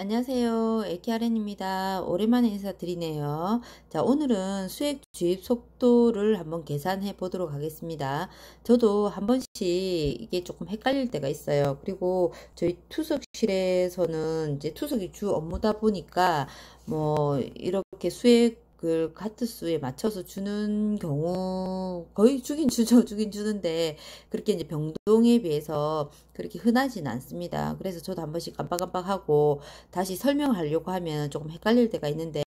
안녕하세요. 에키아렌입니다. 오랜만에 인사드리네요. 자, 오늘은 수액 주입 속도를 한번 계산해 보도록 하겠습니다. 저도 한 번씩 이게 조금 헷갈릴 때가 있어요. 그리고 저희 투석실에서는 이제 투석이 주 업무다 보니까 뭐 이렇게 수액을 같은 수에 맞춰서 주는 경우 거의 주긴 주죠. 주긴 주는데 그렇게 이제 병동에 비해서 그렇게 흔하진 않습니다. 그래서 저도 한 번씩 깜빡깜빡하고 다시 설명하려고 하면 조금 헷갈릴 때가 있는데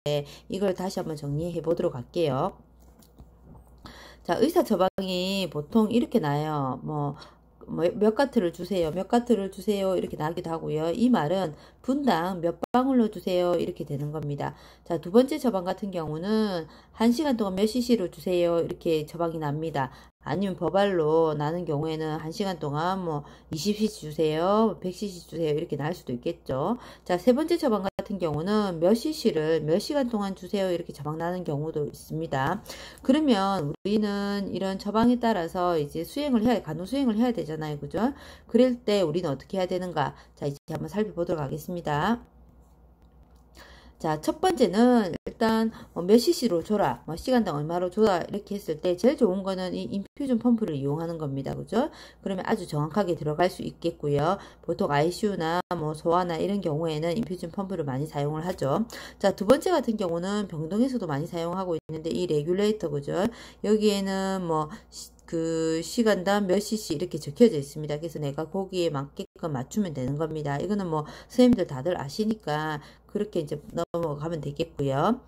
이걸 다시 한번 정리해 보도록 할게요. 자, 의사 처방이 보통 이렇게 나요. 몇 가트를 주세요. 몇 가트를 주세요. 이렇게 나기도 하고요. 이 말은 분당 몇 방울로 주세요. 이렇게 되는 겁니다. 자, 두 번째 처방 같은 경우는 1시간 동안 몇 cc로 주세요. 이렇게 처방이 납니다. 아니면 버발로 나는 경우에는 1시간 동안 뭐 20cc 주세요. 100cc 주세요. 이렇게 날 수도 있겠죠. 자, 세 번째 처방 같은 경우는 몇 cc를 몇 시간 동안 주세요. 이렇게 처방 나는 경우도 있습니다. 그러면 우리는 이런 처방에 따라서 이제 간호 수행을 해야 되잖아요. 그죠? 그럴 때 우리는 어떻게 해야 되는가? 자, 이제 한번 살펴보도록 하겠습니다. 자, 첫 번째는 일단 몇 cc로 줘라, 시간당 얼마로 줘라 이렇게 했을 때 제일 좋은 거는 이 인퓨전 펌프를 이용하는 겁니다. 그죠? 그러면 아주 정확하게 들어갈 수 있겠고요. 보통 ICU나 소아나 이런 경우에는 인퓨전 펌프를 많이 사용을 하죠. 자, 두 번째 같은 경우는 병동에서도 많이 사용하고 있는데 이 레귤레이터, 그죠? 여기에는 그 시간당 몇 cc 이렇게 적혀져 있습니다. 그래서 내가 거기에 맞게끔 맞추면 되는 겁니다. 이거는 선생님들 다들 아시니까 그렇게 이제 넘어가면 되겠고요.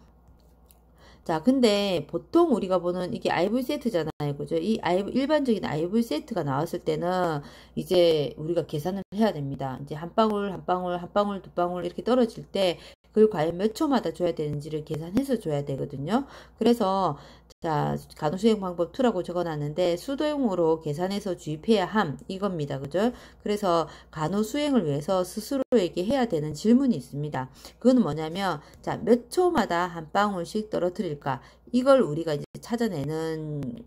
자, 근데 보통 우리가 보는 이게 IV 세트잖아요. 그죠? 일반적인 IV 세트가 나왔을 때는 이제 우리가 계산을 해야 됩니다. 이제 한 방울, 한 방울, 한 방울, 두 방울 이렇게 떨어질 때 그걸 과연 몇 초마다 줘야 되는지를 계산해서 줘야 되거든요. 그래서 자, 간호수행 방법 2라고 적어놨는데 수도용으로 계산해서 주입해야 함 이겁니다. 그죠? 그래서 간호수행을 위해서 스스로에게 해야 되는 질문이 있습니다. 그건 뭐냐면 자, 몇 초마다 한 방울씩 떨어뜨릴까? 이걸 우리가 이제 찾아내는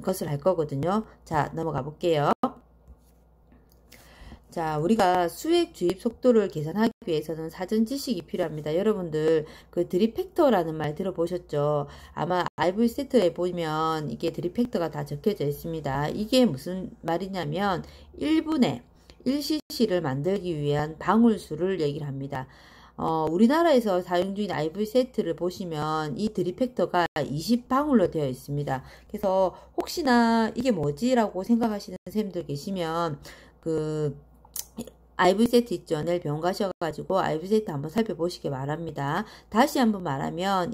것을 할 거거든요. 자, 넘어가 볼게요. 자, 우리가 수액 주입 속도를 계산하기 위해서는 사전 지식이 필요합니다. 여러분들 그 드립 팩터라는 말 들어보셨죠? 아마 IV 세트에 보면 이게 드립 팩터가 다 적혀져 있습니다. 이게 무슨 말이냐면 1분에 1cc를 만들기 위한 방울수를 얘기를 합니다. 우리나라에서 사용 중인 IV 세트를 보시면 이 드립 팩터가 20방울로 되어 있습니다. 그래서 혹시나 이게 뭐지라고 생각하시는 선생님들 계시면 IV 세트 있죠. 내일 병원 가셔가지고 IV 세트 한번 살펴보시기 바랍니다. 다시 한번 말하면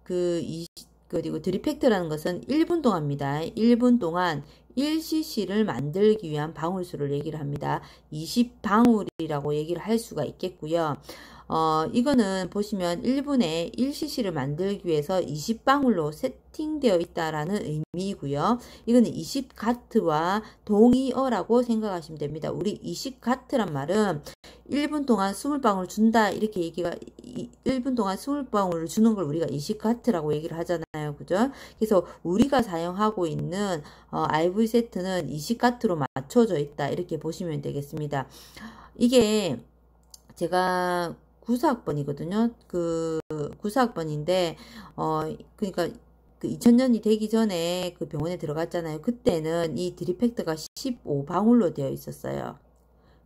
그리고 드립팩트라는 것은 1분 동안입니다. 1분 동안 1cc를 만들기 위한 방울수를 얘기를 합니다. 20방울이라고 얘기를 할 수가 있겠고요. 이거는 보시면 1분에 1cc를 만들기 위해서 20방울로 세팅되어 있다라는 의미이고요. 이거는 20가트와 동의어라고 생각하시면 됩니다. 우리 20가트란 말은 1분 동안 20방울 준다 이렇게 1분 동안 20방울을 주는 걸 우리가 20가트라고 얘기를 하잖아요. 그죠? 그래서 우리가 사용하고 있는 IV 세트는 20가트로 맞춰져 있다 이렇게 보시면 되겠습니다. 이게 제가 94학번이거든요. 94학번인데, 그러니까 2000년이 되기 전에 그 병원에 들어갔잖아요. 그때는 이 드립팩트가 15방울로 되어 있었어요.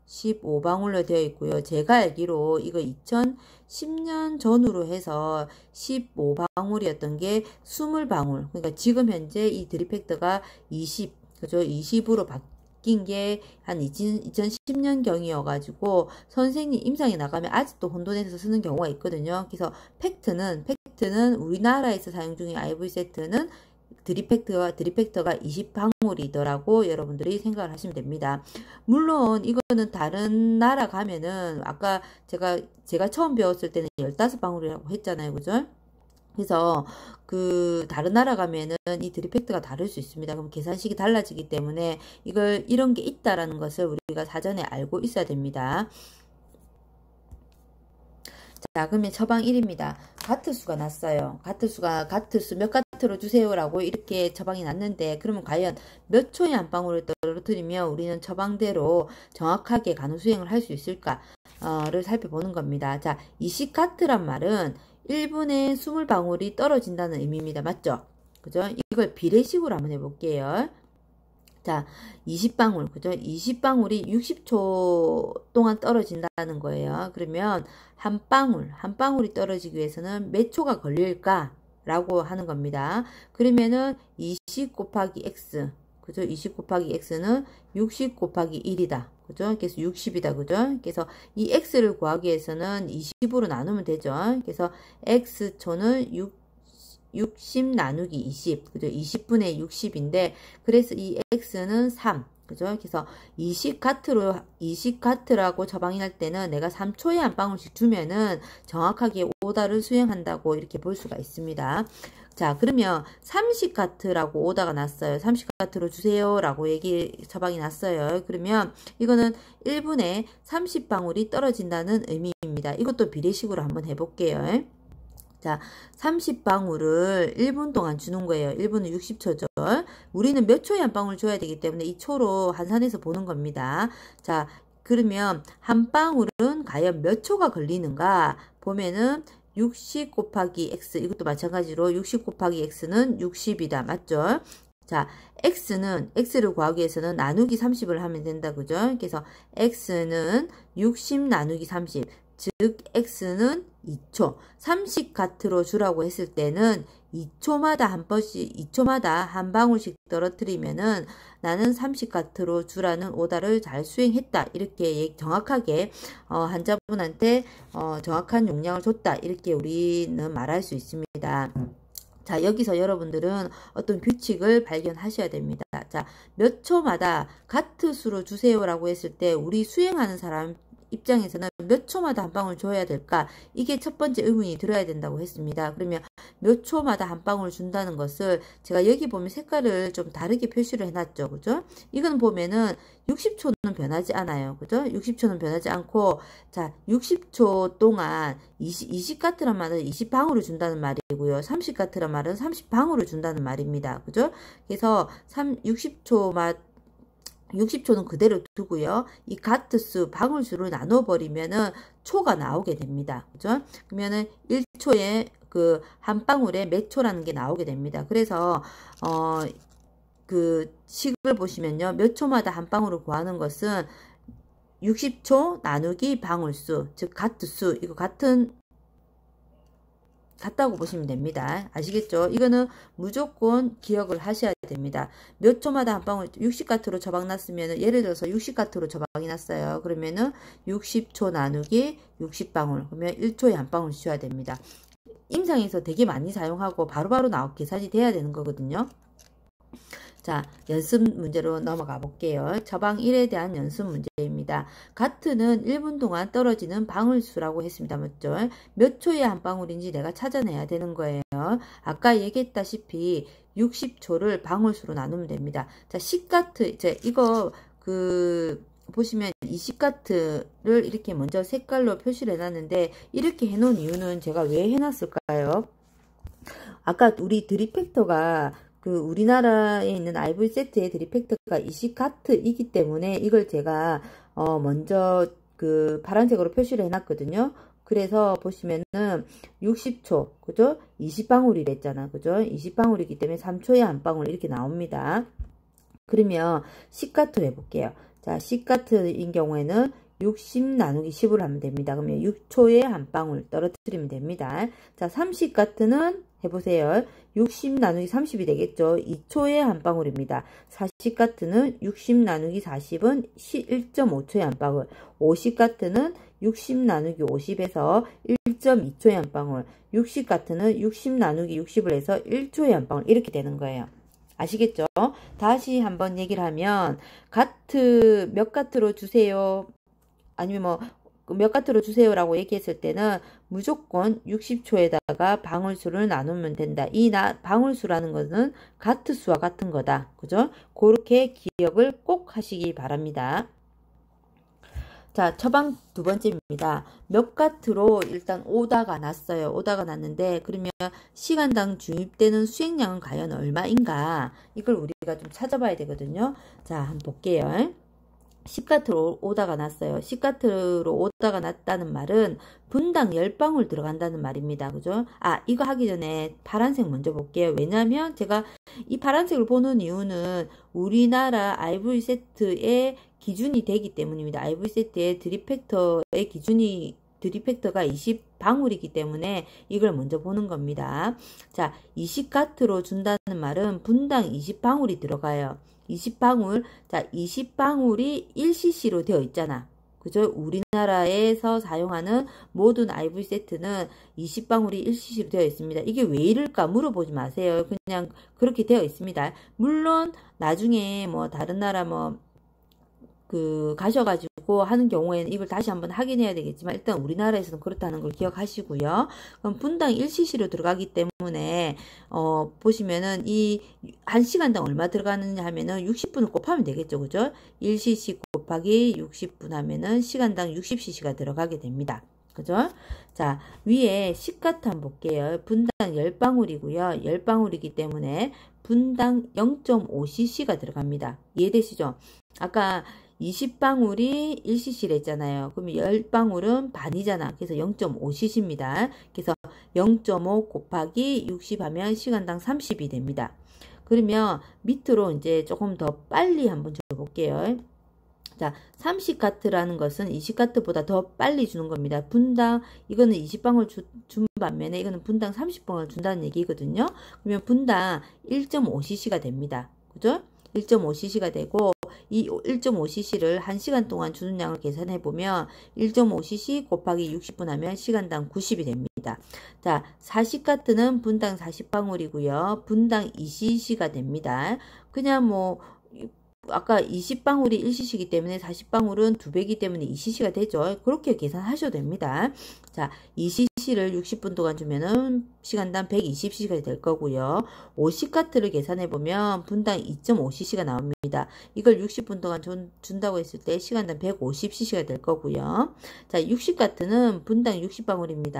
15방울로 되어 있고요. 제가 알기로 이거 2010년 전후로 해서 15방울이었던 게 20방울. 그러니까 지금 현재 이 드립팩트가 20, 그죠? 20으로 바뀐 게 한 2010년 경이어가지고 선생님 임상에 나가면 아직도 혼돈해서 쓰는 경우가 있거든요. 그래서 팩트는 우리나라에서 사용 중인 IV 세트는 드립팩터가 20방울이더라고 여러분들이 생각을 하시면 됩니다. 물론 이거는 다른 나라 가면은 아까 제가 처음 배웠을 때는 15방울이라고 했잖아요. 그죠? 그래서 다른 나라 가면은 이 드립팩트가 다를 수 있습니다. 그럼 계산식이 달라지기 때문에 이런 게 있다라는 것을 우리가 사전에 알고 있어야 됩니다. 자, 그러면 처방 1입니다. 가트수가 났어요. 가트수 몇 가트로 주세요라고 이렇게 처방이 났는데 그러면 과연 몇 초에 한 방울을 떨어뜨리면 우리는 처방대로 정확하게 간호 수행을 할 수 있을까? 를 살펴보는 겁니다. 자, 20가트란 말은 1분에 20방울이 떨어진다는 의미입니다. 맞죠? 그죠? 이걸 비례식으로 한번 해볼게요. 자, 20방울, 그죠? 20방울이 60초 동안 떨어진다는 거예요. 그러면 한 방울이 떨어지기 위해서는 몇 초가 걸릴까? 라고 하는 겁니다. 그러면은 20 곱하기 x, 그죠? 20 곱하기 x는 60 곱하기 1이다. 그죠? 그래서 60이다. 그죠? 그래서 이 x를 구하기 위해서는 20으로 나누면 되죠. 그래서 x초는 60 나누기 20, 그죠? 20분의 60인데, 그래서 이 x는 3, 그죠? 그래서 20가트라고 처방할 때는 내가 3초에 한 방울씩 주면은 정확하게 오다를 수행한다고 이렇게 볼 수가 있습니다. 자, 그러면 30가트라고 오다가 났어요. 30가트로 주세요 라고 처방이 났어요. 그러면 이거는 1분에 30방울이 떨어진다는 의미입니다. 이것도 비례식으로 한번 해볼게요. 자, 30방울을 1분 동안 주는 거예요. 1분은 60초죠. 우리는 몇 초에 한 방울 줘야 되기 때문에 이 초로 환산해서 보는 겁니다. 자, 그러면 한 방울은 과연 몇 초가 걸리는가 보면은 60 곱하기 x, 이것도 마찬가지로 60 곱하기 x는 60이다. 맞죠? 자, x를 구하기 위해서는 나누기 30을 하면 된다. 그죠? 그래서 x는 60 나누기 30, 즉 x는 2초. 30가트로 주라고 했을 때는 2초마다 한 방울씩 떨어뜨리면은 나는 30가트로 주라는 오다를 잘 수행했다. 이렇게 정확하게 환자분한테 정확한 용량을 줬다. 이렇게 우리는 말할 수 있습니다. 자, 여기서 여러분들은 어떤 규칙을 발견하셔야 됩니다. 자, 몇 초마다 가트 수로 주세요라고 했을 때 우리 수행하는 사람 입장에서는 몇 초마다 한 방울 줘야 될까? 이게 첫 번째 의문이 들어야 된다고 했습니다. 그러면 몇 초마다 한 방울 준다는 것을 제가 여기 보면 색깔을 좀 다르게 표시를 해놨죠. 그죠? 이건 보면은 60초는 변하지 않아요. 그죠? 60초는 변하지 않고, 자, 60초 동안 20가트란 말은 20방울을 준다는 말이고요. 30가트란 말은 30방울을 준다는 말입니다. 그죠? 그래서 60초는 그대로 두고요. 이 가트수, 방울수를 나눠버리면은 초가 나오게 됩니다. 그죠? 그러면은 1초에 그 한 방울에 몇 초라는 게 나오게 됩니다. 그래서, 그 식을 보시면요. 몇 초마다 한 방울을 구하는 것은 60초 나누기 방울수, 즉 가트수, 이거 같다고 보시면 됩니다. 아시겠죠? 이거는 무조건 기억을 하셔야 됩니다. 몇 초마다 한 방울 60가트로 처방났으면 예를 들어서 60가트로 처방이 났어요. 그러면은 60초 나누기 60방울 그러면 1초에 한 방울 씌워야 됩니다. 임상에서 되게 많이 사용하고 바로바로 계산이 돼야 되는 거거든요. 자, 연습 문제로 넘어가 볼게요. 처방 1에 대한 연습 문제입니다. 가트는 1분 동안 떨어지는 방울수라고 했습니다. 맞죠? 몇 초에 한 방울인지 내가 찾아내야 되는 거예요. 아까 얘기했다시피 60초를 방울수로 나누면 됩니다. 자, 10가트, 이제 이거 보시면 20가트를 이렇게 먼저 색깔로 표시를 해놨는데 이렇게 해놓은 이유는 제가 왜 해놨을까요? 아까 우리 드립팩터가 우리나라에 있는 IV 세트의 드립팩터가 20가트이기 때문에 이걸 제가 먼저 파란색으로 표시를 해놨거든요. 그래서 보시면은 60초, 그죠? 20방울이랬잖아, 그죠? 20방울이기 때문에 3초에 한 방울 이렇게 나옵니다. 그러면 10가트로 해볼게요. 자, 10가트인 경우에는 60 나누기 10으로 하면 됩니다. 그러면 6초에 한 방울 떨어뜨리면 됩니다. 자, 30가트는 해보세요. 60 나누기 30이 되겠죠. 2초에 한 방울입니다. 40가트는 60 나누기 40은 1.5초에 한 방울. 50가트는 60 나누기 50에서 1.2초에 한 방울. 60가트는 60 나누기 60을 해서 1초에 한 방울. 이렇게 되는 거예요. 아시겠죠? 다시 한번 얘기를 하면 몇 가트로 주세요. 아니면 몇 가트로 주세요라고 얘기했을 때는 무조건 60초에다가 방울수를 나누면 된다. 이 방울수라는 것은 가트수와 같은 거다. 그죠? 그렇게 기억을 꼭 하시기 바랍니다. 자, 처방 두 번째입니다. 몇 가트로 일단 오다가 났어요. 오다가 났는데 그러면 시간당 주입되는 수행량은 과연 얼마인가? 이걸 우리가 좀 찾아봐야 되거든요. 자, 한번 볼게요. 10가트로 오다가 났어요. 10가트로 오다가 났다는 말은 분당 10방울 들어간다는 말입니다. 그죠? 아, 이거 하기 전에 파란색 먼저 볼게요. 왜냐면 제가 이 파란색을 보는 이유는 우리나라 IV 세트의 기준이 되기 때문입니다. IV 세트의 드립 팩터의 기준이 드립 팩터가 20방울이기 때문에 이걸 먼저 보는 겁니다. 자, 20가트로 준다는 말은 분당 20방울이 들어가요. 20방울, 자, 20방울이 1cc로 되어 있잖아. 그죠? 우리나라에서 사용하는 모든 IV 세트는 20방울이 1cc로 되어 있습니다. 이게 왜 이럴까 물어보지 마세요. 그냥 그렇게 되어 있습니다. 물론 나중에 뭐 다른 나라 가셔가지고 하는 경우에는 이걸 다시 한번 확인해야 되겠지만 일단 우리나라에서는 그렇다는 걸 기억하시고요. 그럼 분당 1cc로 들어가기 때문에 보시면은 이 1시간당 얼마 들어가느냐 하면은 60분을 곱하면 되겠죠. 그죠? 1cc 곱하기 60분 하면은 시간당 60cc가 들어가게 됩니다. 그죠? 자, 위에 10가트 한번 볼게요. 분당 10방울이고요. 10방울이기 때문에 분당 0.5cc가 들어갑니다. 이해되시죠? 아까 20방울이 1cc를 했잖아요. 그러면 10방울은 반이잖아. 그래서 0.5cc입니다. 그래서 0.5 곱하기 60 하면 시간당 30이 됩니다. 그러면 밑으로 이제 조금 더 빨리 한번 줘볼게요. 자, 30가트라는 것은 20가트보다 더 빨리 주는 겁니다. 분당, 이거는 20방울 준 반면에 이거는 분당 30방울 준다는 얘기거든요. 그러면 분당 1.5cc가 됩니다. 그죠? 1.5cc가 되고 이 1.5cc를 1시간 동안 주는 양을 계산해 보면 1.5cc 곱하기 60분 하면 시간당 90이 됩니다. 자, 40가트는 분당 40방울이고요. 분당 2cc가 됩니다. 그냥 뭐 아까 20방울이 1cc이기 때문에 40방울은 2배이기 때문에 2cc가 되죠. 그렇게 계산하셔도 됩니다. 자, 2cc를 60분 동안 주면은 시간당 120cc가 될 거고요. 50가트를 계산해 보면 분당 2.5cc가 나옵니다. 이걸 60분 동안 준다고 했을 때 시간당 150cc가 될 거고요. 자, 60가트는 분당 60방울입니다.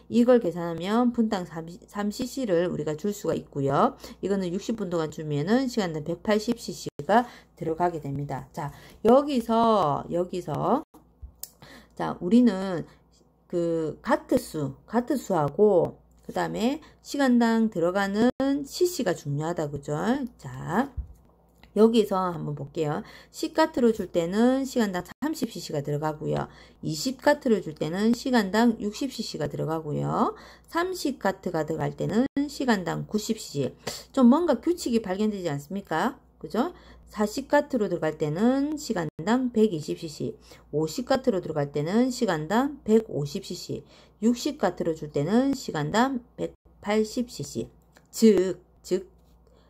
이걸 계산하면 분당 3cc를 우리가 줄 수가 있고요. 이거는 60분 동안 주면은 시간당 180cc가 들어가게 됩니다. 자, 여기서 자, 우리는 그 가트수하고 그 다음에 시간당 들어가는 cc가 중요하다. 그죠? 자, 여기서 한번 볼게요. 10가트로 줄 때는 시간당 30cc가 들어가고요. 20가트로 줄 때는 시간당 60cc가 들어가고요. 30가트가 들어갈 때는 시간당 90cc. 좀 뭔가 규칙이 발견되지 않습니까? 그죠? 40가트로 들어갈 때는 시간당 120cc, 50가트로 들어갈 때는 시간당 150cc, 60가트로 줄 때는 시간당 180cc. 즉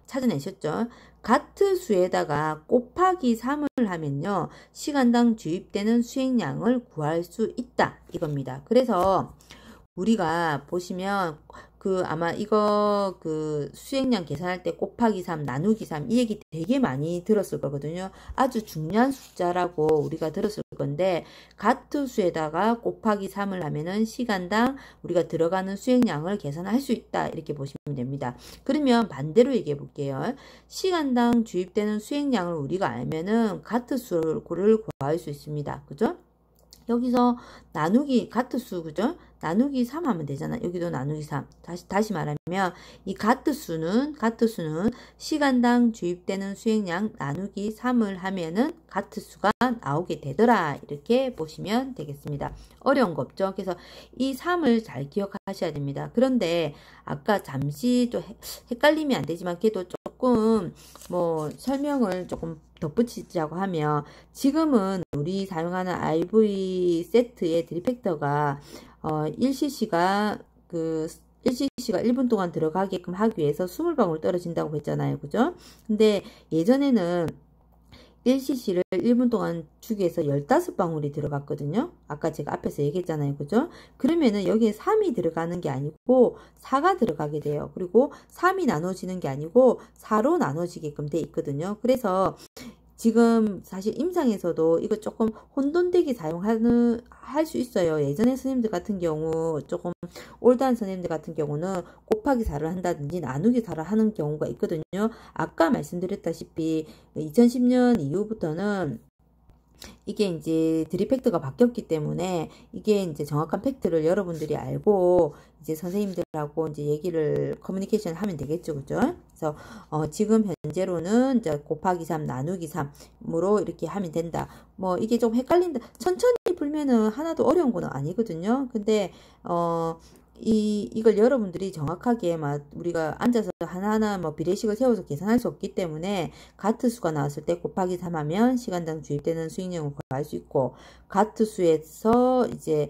찾아내셨죠? 가트 수에다가 곱하기 3을 하면요, 시간당 주입되는 수행량을 구할 수 있다. 이겁니다. 그래서 우리가 보시면 아마 이거 수행량 계산할 때 곱하기 3 나누기 3 이 얘기 되게 많이 들었을 거거든요. 아주 중요한 숫자라고 우리가 들었을 건데 가트 수에다가 곱하기 3을 하면은 시간당 우리가 들어가는 수행량을 계산할 수 있다. 이렇게 보시면 됩니다. 그러면 반대로 얘기해 볼게요. 시간당 주입되는 수행량을 우리가 알면은 가트 수를 구할 수 있습니다. 그죠? 여기서 나누기 가트수, 그죠? 나누기 3 하면 되잖아. 여기도 나누기 3. 다시 말하면 이 가트수는 시간당 주입되는 수행량 나누기 3을 하면은 가트수가 나오게 되더라. 이렇게 보시면 되겠습니다. 어려운 거 없죠? 그래서 이 3을 잘 기억하셔야 됩니다. 그런데 아까 잠시 좀 헷갈리면 안 되지만 그래도 조금 뭐 설명을 조금 덧붙이자고 하면 지금은 우리 사용하는 IV 세트의 드립팩터가 1cc가 1분 동안 들어가게끔 하기 위해서 20방울 떨어진다고 했잖아요. 그죠? 근데 예전에는 1cc를 1분 동안 주기 위해서 15방울이 들어갔거든요. 아까 제가 앞에서 얘기했잖아요. 그죠? 그러면은 여기에 3이 들어가는 게 아니고 4가 들어가게 돼요. 그리고 3이 나눠지는 게 아니고 4로 나눠지게끔 돼 있거든요. 그래서 지금 사실 임상에서도 이거 조금 혼돈되게 할 수 있어요. 예전에 선생님들 같은 경우 조금 올드한 선생님들 같은 경우는 곱하기 4를 한다든지 나누기 4를 하는 경우가 있거든요. 아까 말씀드렸다시피 2010년 이후부터는 이게 이제 드립 팩트가 바뀌었기 때문에 이게 이제 정확한 팩트를 여러분들이 알고 이제 선생님들하고 이제 얘기를 커뮤니케이션 하면 되겠죠. 그죠? 그래서 지금 현재로는 이제 곱하기 3 나누기 3으로 이렇게 하면 된다. 뭐 이게 좀 헷갈린다. 천천히 풀면은 하나도 어려운 건 아니거든요. 근데 이걸 여러분들이 정확하게 막 우리가 앉아서 하나하나 뭐 비례식을 세워서 계산할 수 없기 때문에 가트수가 나왔을 때 곱하기 3 하면 시간당 주입되는 수익량을 구할 수 있고, 가트수에서 이제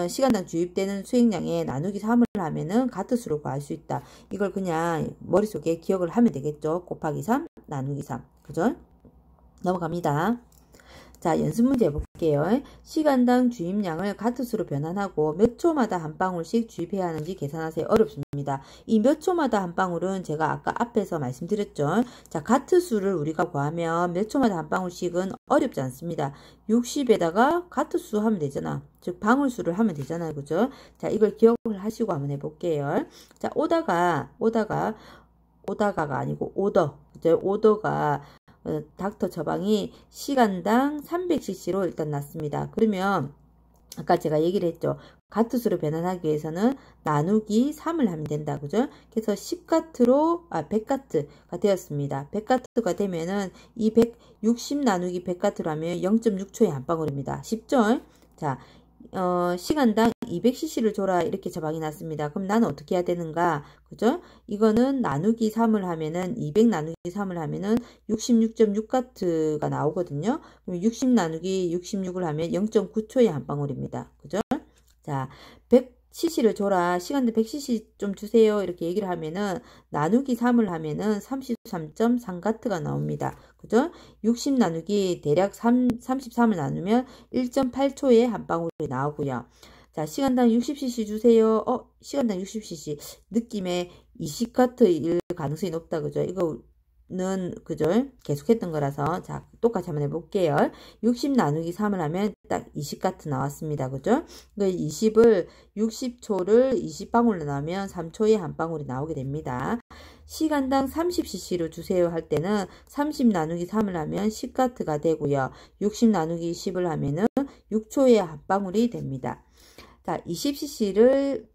시간당 주입되는 수익량에 나누기 3을 하면은 가트수를 구할 수 있다. 이걸 그냥 머릿속에 기억을 하면 되겠죠. 곱하기 3 나누기 3. 그죠? 넘어갑니다. 자, 연습 문제 해볼게요. 시간당 주입량을 가트수로 변환하고 몇 초마다 한 방울씩 주입해야 하는지 계산하세요. 어렵습니다. 이 몇 초마다 한 방울은 제가 아까 앞에서 말씀드렸죠. 자, 가트수를 우리가 구하면 몇 초마다 한 방울씩은 어렵지 않습니다. 60에다가 가트수 하면 되잖아. 즉 방울수를 하면 되잖아요. 그죠? 자, 이걸 기억을 하시고 한번 해볼게요. 자, 오다가가 아니고 오더. 그죠? 오더가 닥터 처방이 시간당 300cc로 일단 났습니다. 그러면 아까 제가 얘기를 했죠. 가트수로 변환하기 위해서는 나누기 3을 하면 된다. 그죠? 그래서 100가트가 되었습니다. 100가트가 되면은 이 160 나누기 100가트로 하면 0.6초에 한 방울입니다. 쉽죠? 자, 시간당 200cc를 줘라 이렇게 처방이 났습니다. 그럼 나는 어떻게 해야 되는가? 그죠? 이거는 나누기 3을 하면은 200 나누기 3을 하면은 66.6가트가 나오거든요. 그럼 60 나누기 66을 하면 0.9초에 한 방울입니다. 그죠? 자, 100cc를 줘라. 시간당 100cc 좀 주세요. 이렇게 얘기를 하면은 나누기 3을 하면은 33.3가트가 나옵니다. 그죠? 60 나누기 대략 33을 나누면 1.8초에 한 방울이 나오고요. 자, 시간당 60cc 주세요. 시간당 60cc. 느낌에 20가트일 가능성이 높다. 그죠? 이거는, 그죠? 계속했던 거라서. 자, 똑같이 한번 해볼게요. 60 나누기 3을 하면 딱 20가트 나왔습니다. 그죠? 그 20을 60초를 20방울로 나오면 3초에 한 방울이 나오게 됩니다. 시간당 30cc로 주세요 할 때는 30 나누기 3을 하면 10가트가 되고요. 60 나누기 10을 하면은 6초에 한 방울이 됩니다. 자, 20cc를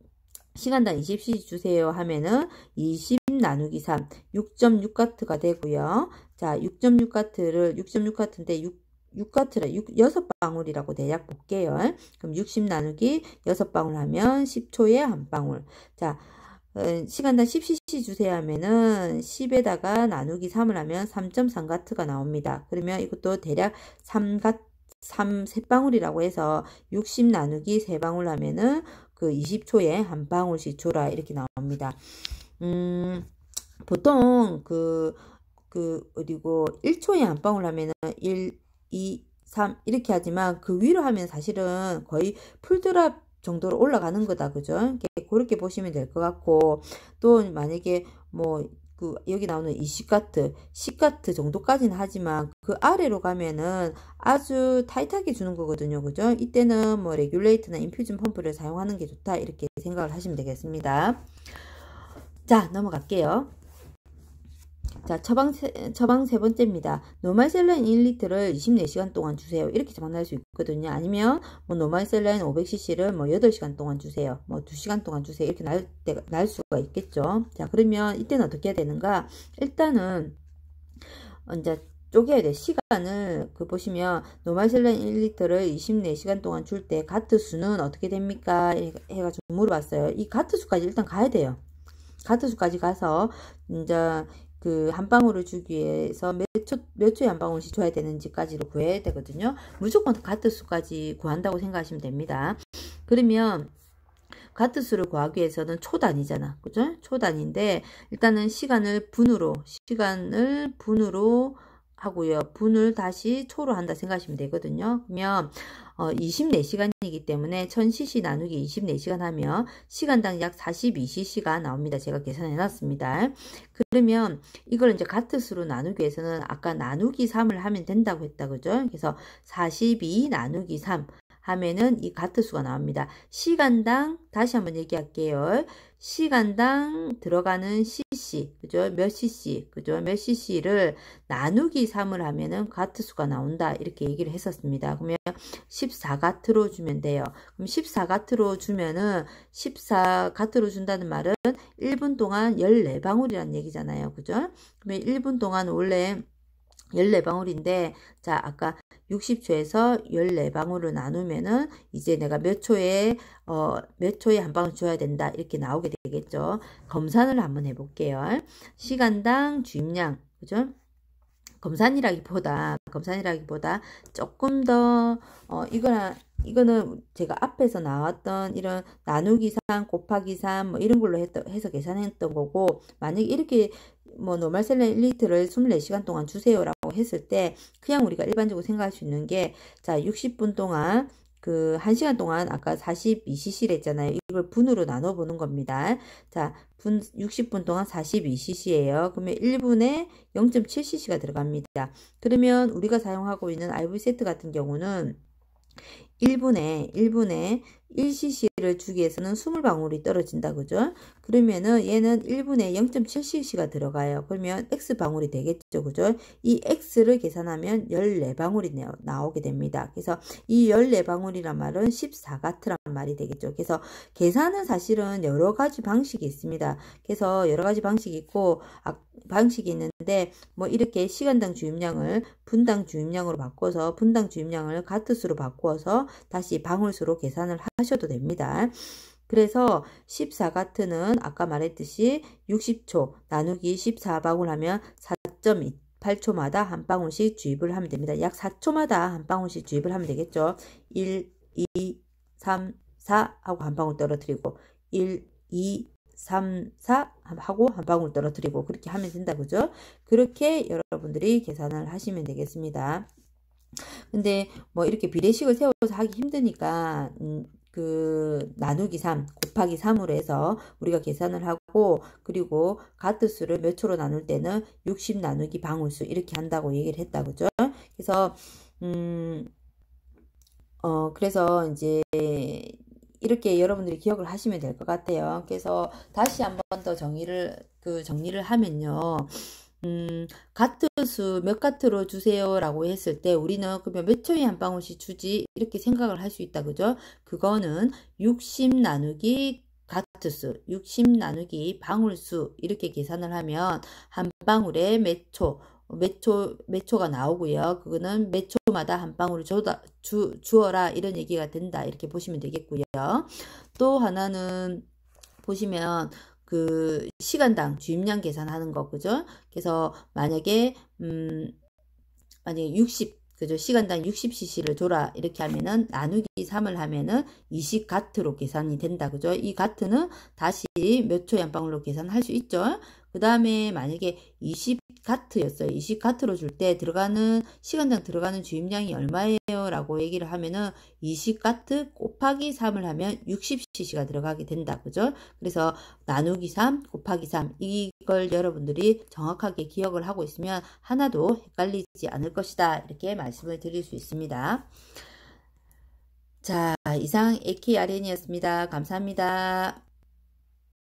시간당 20cc 주세요 하면은 20 나누기 3 6.6가트가 되고요. 자, 6.6가트인데 6가트라 6방울이라고 대략 볼게요. 그럼 60 나누기 6방울 하면 10초에 한 방울. 자, 시간당 10cc 주세요 하면은 10에다가 나누기 3을 하면 3.3가트가 나옵니다. 그러면 이것도 대략 3방울이라고 해서 60 나누기 3방울 하면은 그 20초에 한 방울씩 줘라 이렇게 나옵니다. 보통 어디고 1초에 한 방울 하면은 1, 2, 3 이렇게 하지만 그 위로 하면 사실은 거의 풀드랍 정도로 올라가는 거다. 그죠? 그렇게 보시면 될 것 같고, 또 만약에 뭐 여기 나오는 20가트, 10가트 정도까지는 하지만 그 아래로 가면은 아주 타이트하게 주는 거거든요. 그죠? 이때는 뭐 레귤레이터나 인퓨전 펌프를 사용하는 게 좋다. 이렇게 생각을 하시면 되겠습니다. 자, 넘어갈게요. 자, 처방 세 번째입니다. 노말 셀라인 1리터를 24시간 동안 주세요. 이렇게 처방할 수 있거든요. 아니면 뭐 노말 셀라인 500cc를 뭐 8시간 동안 주세요. 뭐 2시간 동안 주세요. 이렇게 날 수가 있겠죠. 자, 그러면 이때는 어떻게 해야 되는가? 일단은 이제 쪼개야 돼. 시간을 보시면 노말 셀라인 1리터를 24시간 동안 줄 때 가트 수는 어떻게 됩니까? 해가지고 물어봤어요. 이 가트 수까지 일단 가야 돼요. 가트 수까지 가서 이제 그 한 방울을 주기 위해서 몇 초에 한 방울씩 줘야 되는지까지로 구해야 되거든요. 무조건 가트 수까지 구한다고 생각하시면 됩니다. 그러면 가트 수를 구하기 위해서는 초 단위잖아. 그죠? 초 단위인데 일단은 시간을 분으로 하고요. 분을 다시 초로 한다 생각하시면 되거든요. 그러면 24시간이기 때문에 1000cc 나누기 24시간 하면 시간당 약 42cc가 나옵니다. 제가 계산해 놨습니다. 그러면 이걸 이제 가트수로 나누기 위해서는 아까 나누기 3을 하면 된다고 했다. 그죠? 그래서 42 나누기 3 하면은 이 가트수가 나옵니다. 시간당 다시 한번 얘기할게요. 시간당 들어가는 cc, 그죠? 몇 cc, 그죠? 몇 cc를 나누기 3을 하면은 가트수가 나온다. 이렇게 얘기를 했었습니다. 그러면 14가트로 주면 돼요. 그럼 14가트로 주면은 14가트로 준다는 말은 1분 동안 14방울이라는 얘기잖아요. 그죠? 그러면 1분 동안 원래 14방울인데, 자, 아까 60초에서 14방울을 나누면은 이제 내가 몇 초에 한 방울 줘야 된다. 이렇게 나오게 되겠죠. 검산을 한번 해볼게요. 시간당 주입량, 그죠? 검산이라기보다 조금 더, 이거는 제가 앞에서 나왔던 이런 나누기 3, 곱하기 3, 뭐 이런 걸로 해서 계산했던 거고, 만약에 이렇게 뭐 노멀 셀렌 1리터를 24시간 동안 주세요라고 했을 때, 그냥 우리가 일반적으로 생각할 수 있는 게, 자, 60분 동안, 그 1시간 동안 아까 42cc를 했잖아요. 이걸 분으로 나눠 보는 겁니다. 자, 60분 동안 42cc예요. 그러면 1분에 0.7cc가 들어갑니다. 그러면 우리가 사용하고 있는 IV 세트 같은 경우는 1분에 1cc를 주기 위해서는 20방울이 떨어진다. 그죠? 그러면은 얘는 1분에 0.7cc가 들어가요. 그러면 X방울이 되겠죠. 그죠? 이 X를 계산하면 14방울이 나오게 됩니다. 그래서 이 14방울이란 말은 14가트란 말이 되겠죠. 그래서 계산은 사실은 여러 가지 방식이 있습니다. 그래서 여러 가지 방식이 있고, 방식이 있는데, 뭐 이렇게 시간당 주입량을 분당 주입량으로 바꿔서 분당 주입량을 가트수로 바꾸어서 다시 방울수로 계산을 하셔도 됩니다. 그래서 14가트는 아까 말했듯이 60초 나누기 14방울 하면 4.28초마다 한 방울씩 주입을 하면 됩니다. 약 4초마다 한 방울씩 주입을 하면 되겠죠. 1, 2, 3, 4 하고 한 방울 떨어뜨리고 1, 2, 3, 4 하고 한 방울 떨어뜨리고 그렇게 하면 된다. 그죠? 그렇게 여러분들이 계산을 하시면 되겠습니다. 근데 뭐 이렇게 비례식을 세워서 하기 힘드니까 그 나누기 3 곱하기 3으로 해서 우리가 계산을 하고, 그리고 가트수를 몇 초로 나눌 때는 60 나누기 방울수 이렇게 한다고 얘기를 했다. 그죠? 그래서 그래서 이제 이렇게 여러분들이 기억을 하시면 될 것 같아요. 그래서 다시 한번 더 정리를 하면요. 가트수 몇 가트로 주세요 라고 했을 때 우리는 그러면 몇 초에 한 방울씩 주지 이렇게 생각을 할 수 있다. 그죠? 그거는 60 나누기 가트수, 60 나누기 방울수 이렇게 계산을 하면 한 방울에 몇 초가 나오고요. 그거는 몇 초마다 한 방울을 주어라 이런 얘기가 된다. 이렇게 보시면 되겠고요. 또 하나는 보시면 그 시간당 주입량 계산하는 거, 그죠? 그래서 만약에 60, 그죠? 시간당 60cc를 줘라 이렇게 하면은 나누기 3을 하면은 20가트로 계산이 된다. 그죠? 이 가트는 다시 몇 초에 한 방울로 계산할 수 있죠. 그 다음에 만약에 20가트였어요. 20가트로 줄 때 시간당 들어가는 주입량이 얼마예요? 라고 얘기를 하면은 20가트 곱하기 3을 하면 60cc가 들어가게 된다. 그죠? 그래서 나누기 3 곱하기 3 이걸 여러분들이 정확하게 기억을 하고 있으면 하나도 헷갈리지 않을 것이다. 이렇게 말씀을 드릴 수 있습니다. 자, 이상 AKRN이었습니다. 감사합니다.